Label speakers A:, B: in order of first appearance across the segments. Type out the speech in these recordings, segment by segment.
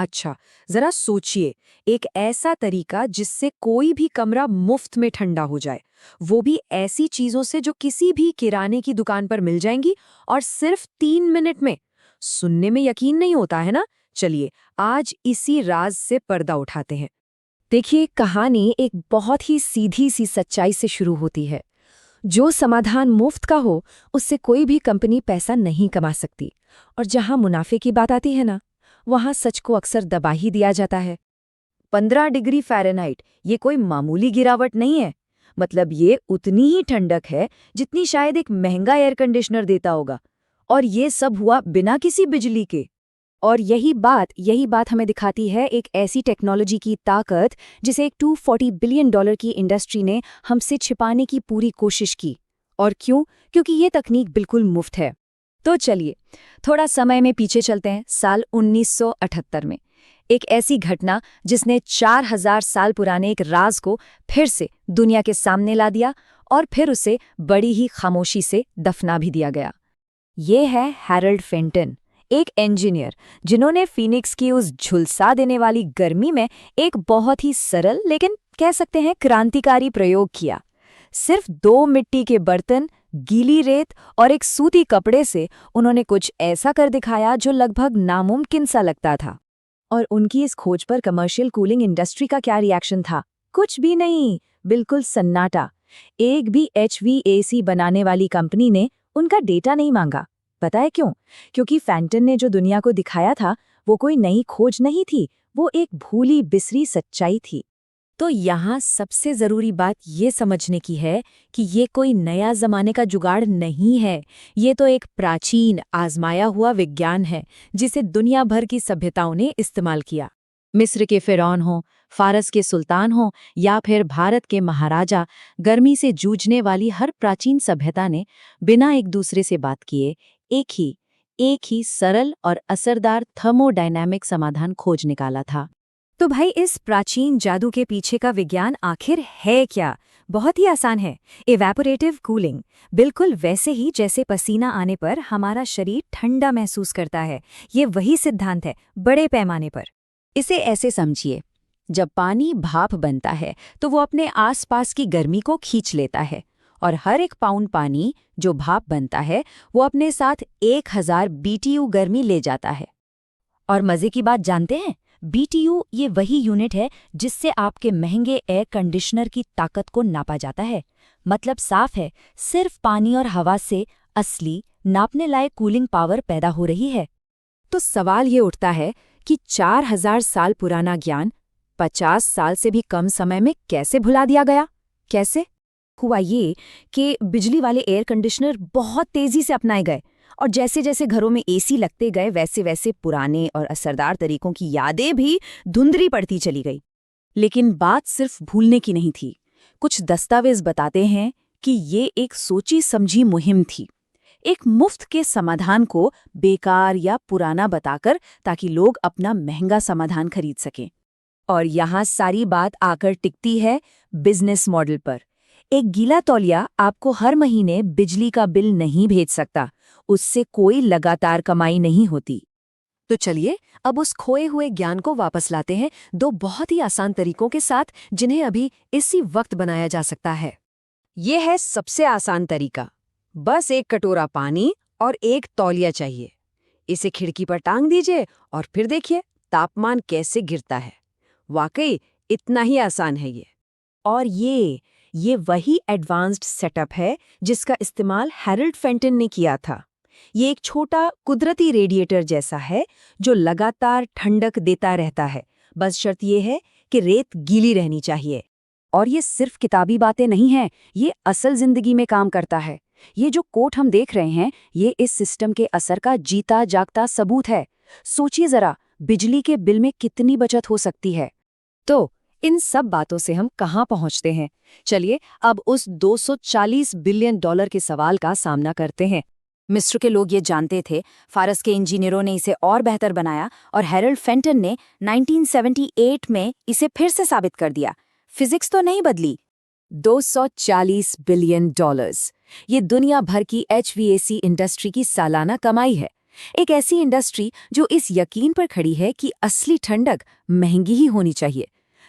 A: अच्छा, जरा सोचिए, एक ऐसा तरीका जिससे कोई भी कमरा मुफ्त में ठंडा हो जाए, वो भी ऐसी चीजों से जो किसी भी किराने की दुकान पर मिल जाएंगी और सिर्फ 3 मिनट में। सुनने में यकीन नहीं होता है ना? चलिए, आज इसी राज से पर्दा उठाते हैं।
B: देखिए, कहानी एक बहुत ही सीधी सी सच्चाई से शुरू होती है। जो समाधान मुफ्त का हो, उससे कोई भी कंपनी पैसा नहीं कमा सकती। और जहां मुनाफे की बात आती है ना, वहां सच को अक्सर दबा ही दिया जाता है।
C: 15 डिग्री फ़ारेनहाइट ये कोई मामूली गिरावट नहीं है। मतलब ये उतनी ही ठंडक है जितनी शायद एक महंगा एयर कंडीशनर देता होगा। और ये सब हुआ बिना किसी बिजली के।
B: और यही बात हमें दिखाती है एक ऐसी टेक्नोलॉजी की ताकत जिसे एक $240 बिलियन की इंडस्ट्री ने हमसे छिपाने की पूरी कोशिश की। और क्यों? क्योंकि ये तकनीक बिल्कुल मुफ्त है। तो चलिए, थोड़ा समय में पीछे चलते हैं, साल 1978 में। एक ऐसी घटना जिसने 4000 साल पुराने एक राज को फिर से दुनिया के सामने ला दिया और फिर उसे बड़ी ही खामोशी से दफना भी दिया गया। ये है हैरोल्ड फेंटन, एक इंजीनियर जिन्होंने फीनिक्स की उस झुलसा देने वाली गर्मी में एक बहुत ही सरल लेकिन कह सकते हैं क्रांतिकारी प्रयोग किया। सिर्फ 2 मिट्टी के बर्तन, गीली रेत और एक सूती कपड़े से उन्होंने कुछ ऐसा कर दिखाया जो लगभग नामुमकिन सा लगता था। और उनकी इस खोज पर कमर्शियल कूलिंग इंडस्ट्री का क्या रिएक्शन था? कुछ भी नहीं, बिल्कुल सन्नाटा। एक भी HVAC बनाने वाली कंपनी ने उनका डेटा नहीं मांगा। पता है क्यों? क्योंकि फेंटन ने जो दुनिया को दिखाया था, वो कोई नई खोज नहीं थी, वो एक भूली बिसरी सच्चाई थी। तो यहाँ सबसे जरूरी बात ये समझने की है कि ये कोई नया जमाने का जुगाड़ नहीं है। ये तो एक प्राचीन आजमाया हुआ विज्ञान है जिसे दुनिया भर की सभ्यताओं ने इस्तेमाल किया। मिस्र के फिरौन हो, फारस के सुल्तान हो या फिर भारत के महाराजा, गर्मी से जूझने वाली हर प्राचीन सभ्यता ने बिना एक दूसरे से बात किए एक ही सरल और असरदार थर्मोडायनामिक समाधान खोज निकाला था। तो भाई, इस प्राचीन जादू के पीछे का विज्ञान आखिर है क्या? बहुत ही आसान है। इवेपोरेटिव कूलिंग, बिल्कुल वैसे ही जैसे पसीना आने पर हमारा शरीर ठंडा महसूस करता है। ये वही सिद्धांत है, बड़े पैमाने पर। इसे ऐसे समझिए, जब पानी भाप बनता है तो वो अपने आसपास की गर्मी को खींच लेता है, और हर एक पाउंड पानी जो भाप बनता है वो अपने साथ 1000 BTU गर्मी ले जाता है। और मजे की बात जानते हैं? BTU ये वही यूनिट है जिससे आपके महंगे एयर कंडीशनर की ताकत को नापा जाता है। मतलब साफ है, सिर्फ पानी और हवा से असली नापने लायक कूलिंग पावर पैदा हो रही है। तो सवाल ये उठता है कि 4000 साल पुराना ज्ञान 50 साल से भी कम समय में कैसे भुला दिया गया? कैसे? हुआ ये कि बिजली वाले एयर कंडीशनर बहुत तेजी से अपनाए गए, और जैसे जैसे घरों में AC लगते गए वैसे वैसे पुराने और असरदार तरीकों की यादें भी धुंधली पड़ती चली गई। लेकिन बात सिर्फ भूलने की नहीं थी। कुछ दस्तावेज बताते हैं कि ये एक सोची समझी मुहिम थी, एक मुफ्त के समाधान को बेकार या पुराना बताकर, ताकि लोग अपना महंगा समाधान खरीद सकें। और यहाँ सारी बात आकर टिकती है बिजनेस मॉडल पर। एक गीला तौलिया आपको हर महीने बिजली का बिल नहीं भेज सकता, उससे कोई लगातार कमाई नहीं होती।
A: तो चलिए, अब उस खोए हुए ज्ञान को वापस लाते हैं 2 बहुत ही आसान तरीकों के साथ, जिन्हें अभी इसी वक्त बनाया जा सकता है। ये है सबसे आसान तरीका। बस एक कटोरा पानी और एक तौलिया चाहिए। इसे खिड़की पर टांग दीजिए और फिर देखिए तापमान कैसे गिरता है। वाकई इतना ही आसान है ये।
B: और ये वही एडवांस्ड सेटअप है जिसका इस्तेमाल हैरोल्ड फेंटन ने किया था। ये एक छोटा कुदरती रेडिएटर जैसा है जो लगातार ठंडक देता रहता है। बस शर्त ये है कि रेत गीली रहनी चाहिए। और ये सिर्फ किताबी बातें नहीं हैं, ये असल जिंदगी में काम करता है। ये जो कोट हम देख रहे हैं, ये इस सिस्टम के असर का जीता जागता सबूत है। सोचिए जरा, बिजली के बिल में कितनी बचत हो सकती है। तो इन सब बातों से हम कहाँ पहुँचते हैं? चलिए, अब उस $240 बिलियन के सवाल का सामना करते हैं। मिस्र के लोग ये जानते थे, फारस के इंजीनियरों ने इसे और बेहतर बनाया, और हैरोल्ड फेंटन ने 1978 में इसे फिर से साबित कर दिया। फिजिक्स तो नहीं बदली। $240 बिलियन, ये दुनिया भर की HVAC इंडस्ट्री की सालाना कमाई है। एक ऐसी इंडस्ट्री जो इस यकीन पर खड़ी है कि असली ठंडक महंगी ही होनी चाहिए।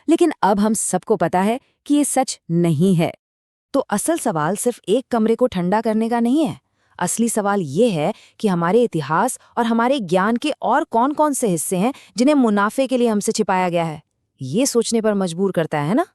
B: लेकिन अब हम सबको पता है कि ये सच नहीं है।
C: तो असल सवाल सिर्फ एक कमरे को ठंडा करने का नहीं है। असली सवाल ये है कि हमारे इतिहास और हमारे ज्ञान के और कौन-कौन से हिस्से हैं जिन्हें मुनाफे के लिए हमसे छिपाया गया है। ये सोचने पर मजबूर करता है ना?